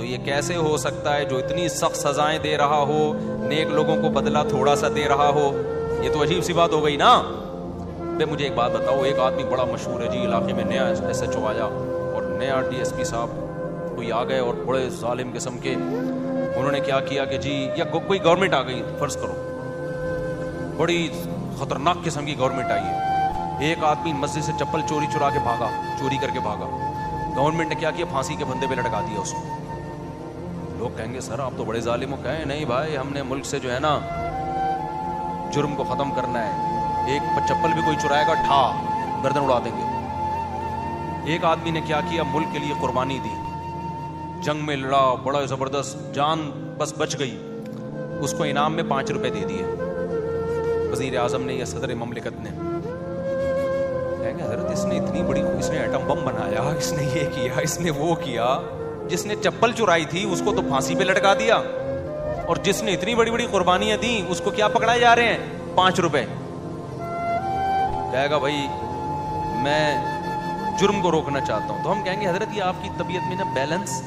تو یہ کیسے ہو سکتا ہے جو اتنی سخت سزائیں دے رہا ہو, نیک لوگوں کو بدلہ تھوڑا سا دے رہا ہو؟ یہ تو عجیب سی بات ہو گئی نا. بھائی مجھے ایک بات بتاؤ, ایک آدمی بڑا مشہور ہے جی علاقے میں, نیا ایس ایچ او آیا اور نیا ڈی ایس پی صاحب کوئی آ گئے اور بڑے ظالم قسم کے انہوں نے کیا کیا کہ جی, یا کوئی گورنمنٹ آ گئی, فرض کرو بڑی خطرناک قسم کی گورنمنٹ آئی ہے, ایک آدمی مسجد سے چپل چوری کر کے بھاگا, گورنمنٹ نے کیا کیا, پھانسی کے پھندے پہ لٹکا دیا اس کو. لوگ کہیں گے سر آپ تو بڑے ظالم ہو. کہیں نہیں بھائی, ہم نے ملک سے جو ہے نا جرم کو ختم کرنا ہے, ایک چپل بھی کوئی چرائے گا ٹھا گردن اڑا دیں گے. ایک آدمی نے کیا کیا, ملک کے لیے قربانی دی, جنگ میں لڑا, بڑا زبردست, جان بس بچ گئی, اس کو انعام میں 5 روپے دے دیے وزیر اعظم نے یا صدر مملکت نے. کہیں گے حضرت اس نے اتنی بڑی, اس نے ایٹم بم بنایا, اس نے یہ کیا, اس نے وہ کیا, جس نے چپل چرائی تھی اس کو تو پھانسی پہ لٹکا دیا, اور جس نے اتنی بڑی بڑی قربانیاں دی اس کو کیا پکڑائے جا رہے ہیں, 5 روپے. کہے گا بھائی میں جرم کو روکنا چاہتا ہوں. تو ہم کہیں گے حضرت یہ آپ کی طبیعت میں نا بیلنس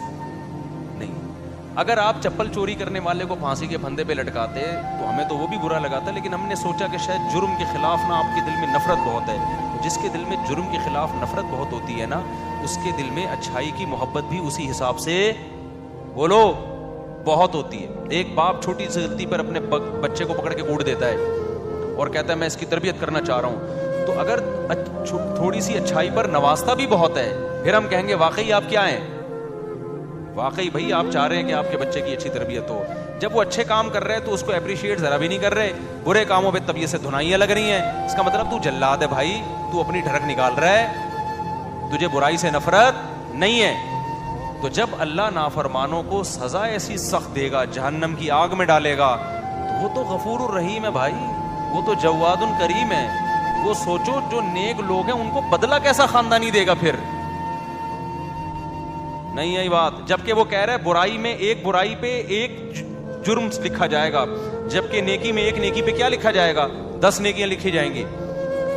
نہیں. اگر آپ چپل چوری کرنے والے کو پھانسی کے پھندے پہ لٹکاتے تو ہمیں تو وہ بھی برا لگاتا, لیکن ہم نے سوچا کہ شاید جرم کے خلاف نا آپ کے دل میں نفرت بہت ہے. جس کے دل میں جرم کے خلاف نفرت بہت ہوتی ہے نا, اس کے دل میں اچھائی کی محبت بھی اسی حساب سے بولو بہت ہوتی ہے. ایک باپ چھوٹی سی غلطی پر اپنے بچے کو پکڑ کے کوڑ دیتا ہے اور کہتا ہے میں اس کی تربیت کرنا چاہ رہا ہوں, تو اگر تھوڑی سی اچھائی پر نوازتا بھی بہت ہے, پھر ہم کہیں گے واقعی آپ کیا ہیں, واقعی بھائی آپ چاہ رہے ہیں کہ آپ کے بچے کی اچھی تربیت ہو. جب وہ اچھے کام کر رہے ہیں تو اس کو اپریشیٹ ذرا بھی نہیں کر رہے, برے کاموں پہ طبیعت سے دھنائیاں لگ رہی ہیں, اس کا مطلب تو جلاد ہے بھائی, تو اپنی ڈھڑک نکال رہا ہے, تجھے برائی سے نفرت نہیں ہے. تو جب اللہ نافرمانوں کو سزا ایسی سخت دے گا, جہنم کی آگ میں ڈالے گا, تو وہ تو غفور الرحیم ہے بھائی, وہ تو جواد کریم ہے. وہ سوچو جو نیک لوگ ہیں ان کو بدلہ کیسا خاندانی دے گا پھر, نہیں ہے بات. جبکہ وہ کہہ رہا ہے برائی میں ایک برائی پہ ایک جرم لکھا جائے گا, جبکہ نیکی میں ایک نیکی پہ کیا لکھا جائے گا, 10 نیکیاں لکھی جائیں گی.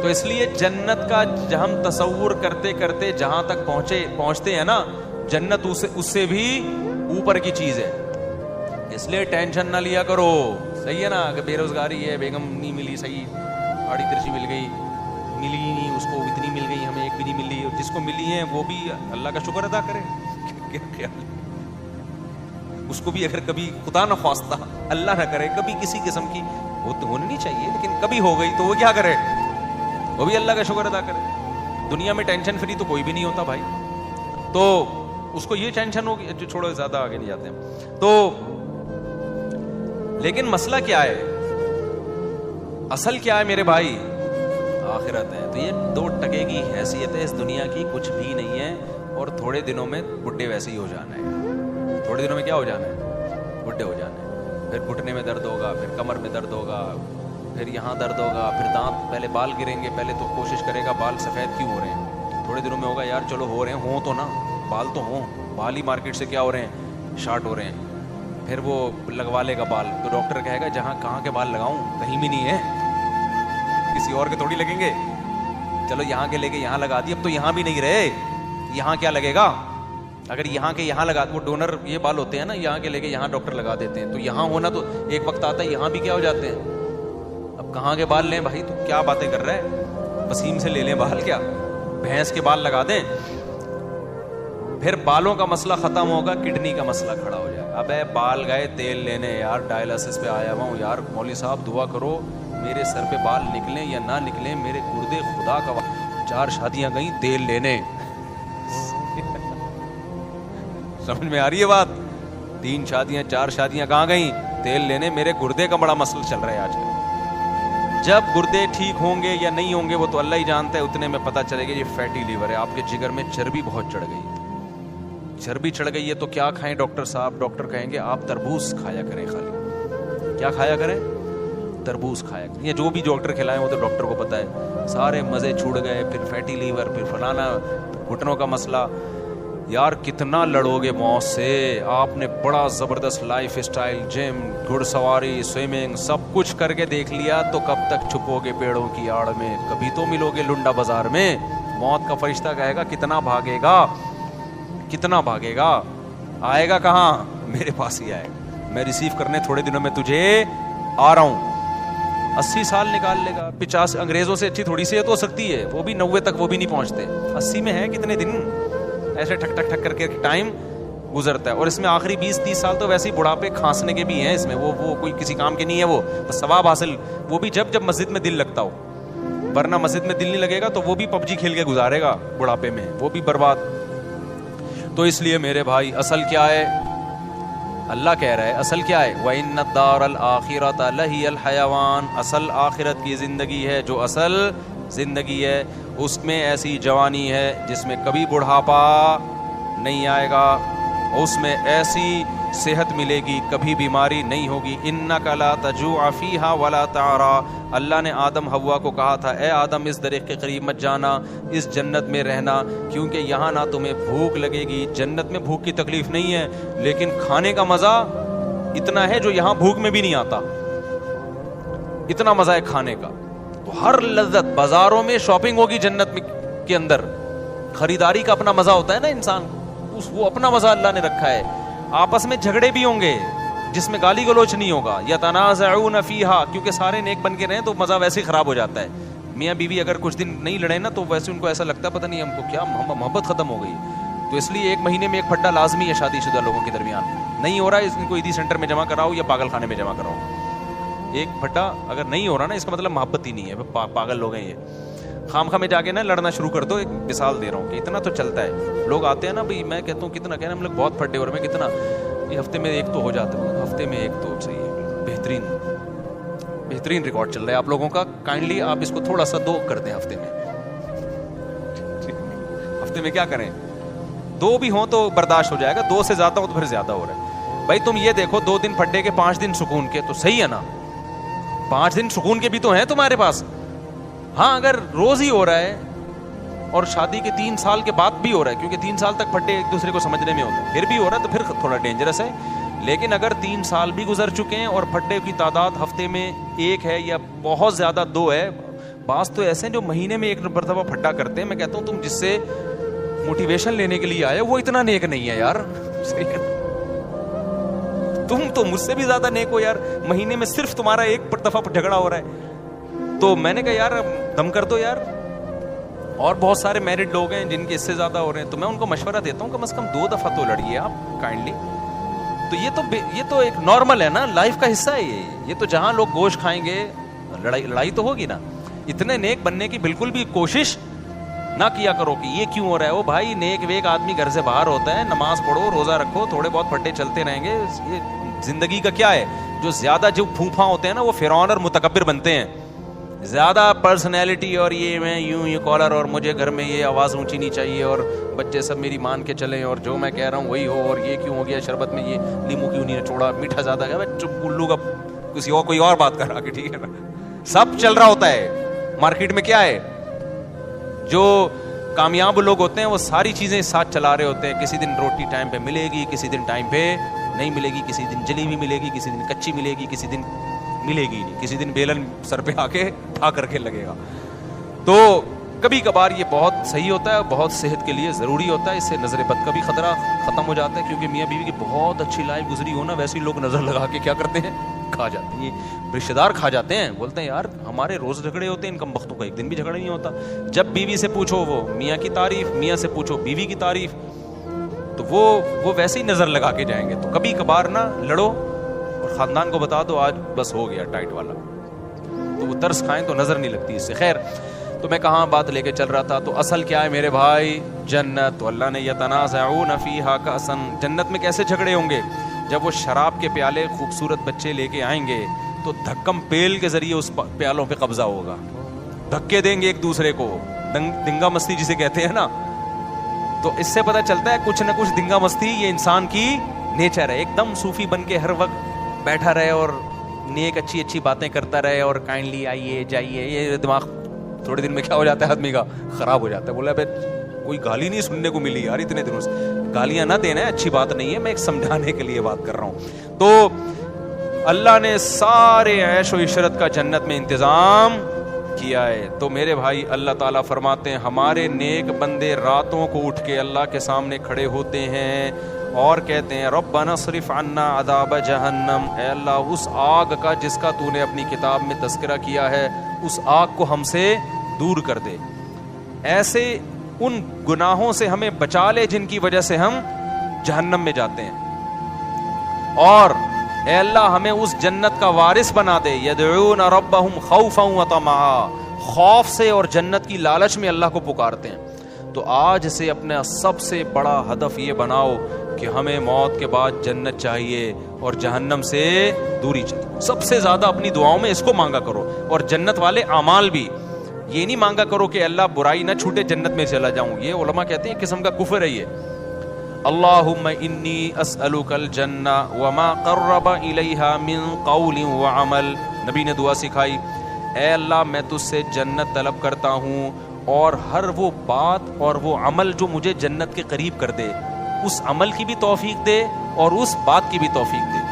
تو اس لیے جنت کا ہم تصور کرتے کرتے جہاں تک پہنچتے ہیں نا, جنت اس سے بھی اوپر کی چیز ہے. اس لیے ٹینشن نہ لیا کرو, صحیح ہے نا, کہ بے روزگاری ہے, بیگم نہیں ملی, صحیح آڑی ترچی مل گئی, ملی ہی نہیں, اس کو اتنی مل گئی, ہمیں ایک بھی نہیں ملی, اور جس کو ملی ہیں وہ بھی اللہ کا شکر ادا کرے. کیا خیال, اس کو بھی اگر کبھی خدا نہ خواستہ اللہ نہ کرے کبھی کسی قسم کی, وہ تو ہونی نہیں چاہیے, لیکن کبھی ہو گئی تو وہ کیا کرے, وہ بھی اللہ کا شکر ادا کرے. دنیا میں ٹینشن فری تو کوئی بھی نہیں ہوتا بھائی, تو اس کو یہ ٹینشن ہوگی, جو چھوڑو زیادہ آگے نہیں جاتے ہیں. تو لیکن مسئلہ کیا ہے, اصل کیا ہے میرے بھائی, آخرت ہے. تو یہ 2 ٹکے کی حیثیت ہے اس دنیا کی, کچھ بھی نہیں ہے. اور تھوڑے دنوں میں بڈھے ویسے ہی ہو جانا ہے, تھوڑے دنوں میں کیا ہو جانا ہے, بڈھے ہو جانا ہے. پھر گھٹنے میں درد ہوگا, پھر کمر میں درد ہوگا, پھر یہاں درد ہوگا, پھر دانت, پہلے بال گریں گے, پہلے تو کوشش کرے گا بال سفید کیوں ہو رہے ہیں, تھوڑے دنوں میں ہوگا یار چلو ہو رہے ہیں, ہوں تو نا, بال تو ہوں, بال ہی مارکیٹ سے کیا ہو رہے ہیں, شارٹ ہو رہے ہیں. پھر وہ لگوا لے گا بال, تو ڈاکٹر کہے گا جہاں کہاں کے بال لگاؤں, کہیں بھی نہیں ہے, کسی اور کے تھوڑی لگیں گے, چلو یہاں کے لے کے یہاں لگا دی, اب تو یہاں بھی نہیں رہے, یہاں کیا لگے گا, اگر یہاں کے یہاں لگا, وہ ڈونر یہ بال ہوتے ہیں نا, یہاں کے لے کے یہاں ڈاکٹر لگا دیتے ہیں, تو یہاں ہونا تو ایک وقت آتا ہے یہاں بھی کیا ہو جاتے ہیں. اب کہاں کے بال لیں بھائی, تو کیا باتیں کر رہا ہے, وسیم سے لے لیں بال, کیا بھینس کے بال لگا دیں. پھر بالوں کا مسئلہ ختم ہوگا, کڈنی کا مسئلہ کھڑا ہو جائے گا. ابے بال گئے تیل لینے یار, ڈائلسس پہ آیا ہوا ہوں یار, مولوی صاحب دعا کرو میرے سر پہ بال نکلیں یا نہ نکلیں, میرے گردے خدا کا 4 شادیاں گئیں تیل لینے. سمجھ میں آ رہی ہے بات, 3 شادیاں 4 شادیاں کہاں گئیں, تیل لینے. میرے گردے کا بڑا مسئلہ چل رہا ہے آج کل. جب گردے ٹھیک ہوں گے یا نہیں ہوں گے وہ تو اللہ ہی جانتا ہے, اتنے میں پتہ چلے گا یہ فیٹی لیور ہے, آپ کے جگر میں چربی بہت چڑھ گئی, چربی چڑھ گئی ہے. تو کیا کھائیں ڈاکٹر صاحب, ڈاکٹر کہیں گے آپ تربوز کھایا کریں, خالی کیا کھایا کریں, تربوز کھایا کریں. یہ جو بھی ڈاکٹر کھلائیں وہ تو ڈاکٹر کو پتہ ہے, سارے مزے چھوڑ گئے. پھر فیٹی لیور, پھر فلانا, گھٹنوں کا مسئلہ. یار کتنا لڑو گے موت سے, آپ نے بڑا زبردست لائف اسٹائل, جم, گھڑ سواری, سوئمنگ, سب کچھ کر کے دیکھ لیا, تو کب تک چھپو گے پیڑوں کی آڑ میں, کبھی تو ملو گے لنڈا بازار میں. موت کا فرشتہ کہے گا کتنا بھاگے گا, کتنا بھاگے گا. آئے گا کہاں؟ میرے پاس ہی آئے گا. میں ریسیو کرنے تھوڑے دنوں میں تجھے آ رہا ہوں. 80 سال نکال لے گا. 50 انگریزوں سے اچھی تھوڑی سی ہو سکتی ہے, وہ بھی 90 تک وہ بھی نہیں پہنچتے. 80 میں ہے کتنے دن ایسے ٹھک ٹھک ٹھک کر کے ٹائم گزرتا ہے. اور اس میں آخری 20-30 سال تو ویسے ہی بڑھاپے کھانسنے کے بھی ہیں اس میں. وہ کوئی کسی کام کے نہیں ہے, وہ بس ثواب حاصل, وہ بھی جب مسجد میں دل لگتا ہو, ورنہ مسجد میں دل نہیں لگے گا تو وہ بھی PUBG کھیل کے گزارے گا بڑھاپے میں, وہ بھی برباد. تو اس لیے میرے بھائی اصل کیا ہے؟ اللہ کہہ رہا ہے اصل کیا ہے؟ وَإِنَّ الدَّارَ الْآخِرَةَ لَهِيَ الْحَيَوَانُ, اصل آخرت کی زندگی ہے, جو اصل زندگی ہے اس میں ایسی جوانی ہے جس میں کبھی بڑھاپا نہیں آئے گا, اس میں ایسی صحت ملے گی, کبھی بیماری نہیں ہوگی. اِنَّكَ لَا تَجُوعَ فِيهَا وَلَا تَعْرَىٰ, اللہ نے آدم حوا کو کہا تھا اے آدم اس درخت کے قریب مت جانا, اس جنت میں رہنا, کیونکہ یہاں نہ تمہیں بھوک لگے گی. جنت میں بھوک کی تکلیف نہیں ہے, لیکن کھانے کا مزہ اتنا ہے جو یہاں بھوک میں بھی نہیں آتا, اتنا مزہ ہے کھانے کا. تو ہر لذت, بازاروں میں شاپنگ ہوگی جنت میں کے اندر, خریداری کا اپنا مزہ ہوتا ہے نا انسان کو, وہ اپنا مزہ اللہ نے رکھا ہے. آپس میں جھگڑے بھی ہوں گے جس میں گالی گلوچ نہیں ہوگا. یتنازعون فیہا, کیونکہ سارے نیک بن کے رہیں تو مزہ ویسے ہی خراب ہو جاتا ہے. میاں بیوی اگر کچھ دن نہیں لڑے نا تو ویسے ان کو ایسا لگتا ہے پتہ نہیں ہم کو کیا محبت ختم ہو گئی. تو اس لیے 1 مہینے میں 1 پھڈا لازمی ہے شادی شدہ لوگوں کے درمیان. نہیں ہو رہا ہے اس کو عیدی سینٹر میں جمع کراؤ یا پاگل خانے میں جمع کراؤ. 1 پھڈا اگر نہیں ہو رہا نا اس کا مطلب محبت ہی نہیں ہے, پاگل لوگ ہیں یہ. خامخواہ میں جا کے نا لڑنا شروع کر دو. ایک مثال دے رہا ہوں کہ اتنا تو چلتا ہے. لوگ آتے ہیں نا بھائی, میں کہتا ہوں کتنا کہنا, ہم لوگ بہت پھڈے ہو رہے ہیں, کتنا یہ ہفتے میں 1 تو ہو جاتا ہے. ہفتے میں 1 تو صحیح ہے, بہترین ریکارڈ چل رہا ہے آپ لوگوں کا. کائنڈلی آپ اس کو تھوڑا سا 2 کر دیں ہفتے میں. ہفتے میں کیا کریں, 2 بھی ہوں تو برداشت ہو جائے گا, 2 سے زیادہ ہو تو پھر زیادہ ہو رہا ہے. بھائی تم یہ دیکھو 2 دن پھڈے کے 5 دن سکون کے, تو صحیح ہے نا. 5 دن سکون کے بھی تو ہیں تمہارے پاس. ہاں اگر روز ہی ہو رہا ہے اور شادی کے 3 سال کے بعد بھی ہو رہا ہے, کیونکہ 3 سال تک پھڈے ایک دوسرے کو سمجھنے میں ہوتا ہے, پھر بھی ہو رہا ہے تو پھر تھوڑا ڈینجرس ہے. لیکن اگر 3 سال بھی گزر چکے ہیں اور پھڈے کی تعداد ہفتے میں 1 ہے یا بہت زیادہ 2 ہے, بعض تو ایسے ہیں جو مہینے میں 1 مرتبہ پھڈا کرتے ہیں. میں کہتا ہوں تم جس سے موٹیویشن لینے کے لیے آئے وہ اتنا نیک نہیں ہے یار. تم تو مجھ سے بھی زیادہ نیک ہو یار. مہینے میں صرف تمہارا 1 دفعہ جھگڑا ہو رہا ہے. تو میں نے کہا یار دم کر دو یار. اور بہت سارے میرڈ لوگ ہیں جن کے اس سے زیادہ ہو رہے ہیں, تو میں ان کو مشورہ دیتا ہوں کم از کم 2 دفعہ تو لڑیے آپ کائنڈلی. تو یہ تو ایک نارمل ہے نا, لائف کا حصہ ہے یہ تو جہاں لوگ گوشت کھائیں گے لڑائی تو ہوگی نا. اتنے نیک بننے کی بالکل بھی کوشش نہ کیا کرو کہ یہ کیوں ہو رہا ہے. وہ بھائی نیک ویک آدمی گھر سے باہر ہوتا ہے, نماز پڑھو, روزہ رکھو, تھوڑے بہت پھڈے چلتے رہیں گے. یہ زندگی کا کیا ہے, جو زیادہ جو پھوپھا ہوتے ہیں نا وہ فرعون اور متکبر بنتے ہیں. زیادہ پرسنالٹی اور یہ میں یوں یہ کالر اور مجھے گھر میں یہ آواز اونچی نہیں چاہیے اور بچے سب میری مان کے چلیں اور جو میں کہہ رہا ہوں وہی ہو, اور یہ کیوں ہو گیا شربت میں یہ لیمو کیوں نہیں چھوڑا, میٹھا زیادہ گیا. چپ الو کا کسی اور کوئی اور بات کر رہا کہ ٹھیک ہے نا. سب چل رہا ہوتا ہے مارکیٹ میں. کیا ہے جو کامیاب لوگ ہوتے ہیں وہ ساری چیزیں ساتھ چلا رہے ہوتے ہیں. کسی دن روٹی ٹائم پہ ملے گی, کسی دن ٹائم پہ نہیں ملے گی, کسی دن جلی ہوئی ملے گی, کسی دن کچی ملے گی, کسی دن ملے گی نہیں, کسی دن بیلن سر پہ آ کے ٹھا کر کے لگے گا. تو کبھی کبھار یہ بہت صحیح ہوتا ہے, بہت صحت کے لیے ضروری ہوتا ہے. اس سے نظر بد کا بھی خطرہ ختم ہو جاتا ہے, کیونکہ میاں بیوی کی بہت اچھی لائف گزری ہو نا, ویسے لوگ نظر لگا کے کیا کرتے ہیں, کھا جاتے ہیں. یہ رشتے دار کھا جاتے ہیں, بولتے ہیں یار ہمارے روز جھگڑے ہوتے ہیں, ان کم بختوں کا ایک دن بھی جھگڑا نہیں ہوتا. جب بیوی سے پوچھو وہ میاں کی تعریف, میاں سے پوچھو بیوی کی تعریف, تو وہ ویسے ہی نظر لگا کے جائیں گے. تو کبھی کبھار نہ لڑو اور خاندان کو بتا دو آج بس ہو گیا ٹائٹ والا, تو وہ ترس کھائیں تو نظر نہیں لگتی اس سے. خیر, تو میں کہاں بات لے کے چل رہا تھا. تو اصل کیا ہے میرے بھائی, جنت. تو اللہ نے یتنازعون فیہا کأسا, جنت میں کیسے جھگڑے ہوں گے, جب وہ شراب کے پیالے خوبصورت بچے لے کے آئیں گے تو دھکم پیل کے ذریعے اس پیالوں پہ قبضہ ہوگا, دھکے دیں گے ایک دوسرے کو, دنگا مستی جسے کہتے ہیں نا. تو اس سے پتہ چلتا ہے کچھ نہ کچھ دنگا مستی یہ انسان کی نیچر ہے. ایک دم صوفی بن کے ہر وقت بیٹھا رہے اور نیک اچھی اچھی باتیں کرتا رہے اور کائنڈلی آئیے جائیے, یہ دماغ تھوڑے دن میں کیا ہو جاتا ہے آدمی کا, خراب ہو جاتا ہے. بولا بھائی کوئی گالی نہیں سننے کو ملی یار اتنے دنوں سے. گالیاں نہ دینا ہے, اچھی بات نہیں ہے, میں ایک سمجھانے کے لیے بات کر رہا ہوں. تو اللہ نے سارے عیش و عشرت کا جنت میں انتظام کیا ہے. تو میرے بھائی اللہ تعالیٰ فرماتے ہیں ہمارے نیک بندے راتوں کو اٹھ کے اللہ کے سامنے کھڑے ہوتے ہیں اور کہتے ہیں ربنا اصرف عنا عذاب جہنم، اے اللہ اس آگ کا جس کا تو نے اپنی کتاب میں تذکرہ کیا ہے اس آگ کو ہم سے دور کر دے، ایسے ان گناہوں سے ہمیں بچا لے جن کی وجہ سے ہم جہنم میں جاتے ہیں، اور اے اللہ ہمیں اس جنت کا وارث بنا دے، یدعون ربهم خوفا وطمعا، خوف سے اور جنت کی لالچ میں اللہ کو پکارتے ہیں۔ تو آج سے اپنا سب سے بڑا ہدف یہ بناؤ کہ ہمیں موت کے بعد جنت چاہیے اور جہنم سے دوری چاہیے، سب سے زیادہ اپنی دعاؤں میں اس کو مانگا کرو، اور جنت والے اعمال بھی، یہ نہیں مانگا کرو کہ اللہ برائی نہ چھوٹے جنت میں چلا جاؤں، یہ علماء کہتے ہیں ایک قسم کا کفر ہے یہ۔ اللہم انی اسألک الجنہ وما قرب الیہا من قول وعمل، نبی نے دعا سکھائی، اے اللہ میں تجھ سے جنت طلب کرتا ہوں اور ہر وہ بات اور وہ عمل جو مجھے جنت کے قریب کر دے، اس عمل کی بھی توفیق دے اور اس بات کی بھی توفیق دے۔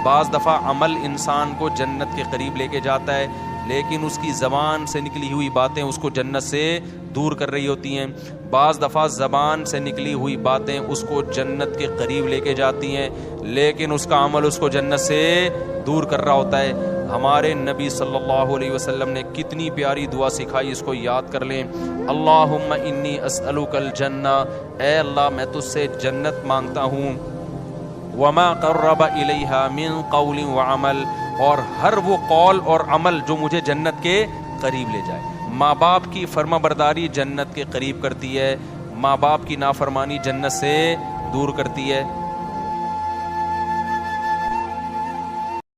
بعض دفعہ عمل انسان کو جنت کے قریب لے کے جاتا ہے، لیکن اس کی زبان سے نکلی ہوئی باتیں اس کو جنت سے دور کر رہی ہوتی ہیں، بعض دفعہ زبان سے نکلی ہوئی باتیں اس کو جنت کے قریب لے کے جاتی ہیں، لیکن اس کا عمل اس کو جنت سے دور کر رہا ہوتا ہے۔ ہمارے نبی صلی اللہ علیہ وسلم نے کتنی پیاری دعا سکھائی، اس کو یاد کر لیں۔ اللہم انی اسألک الجنہ، اے اللہ میں تجھ سے جنت مانگتا ہوں، وما قرب الیہا من قول وعمل، اور ہر وہ قول اور عمل جو مجھے جنت کے قریب لے جائے۔ ماں باپ کی فرما برداری جنت کے قریب کرتی ہے، ماں باپ کی نافرمانی جنت سے دور کرتی ہے۔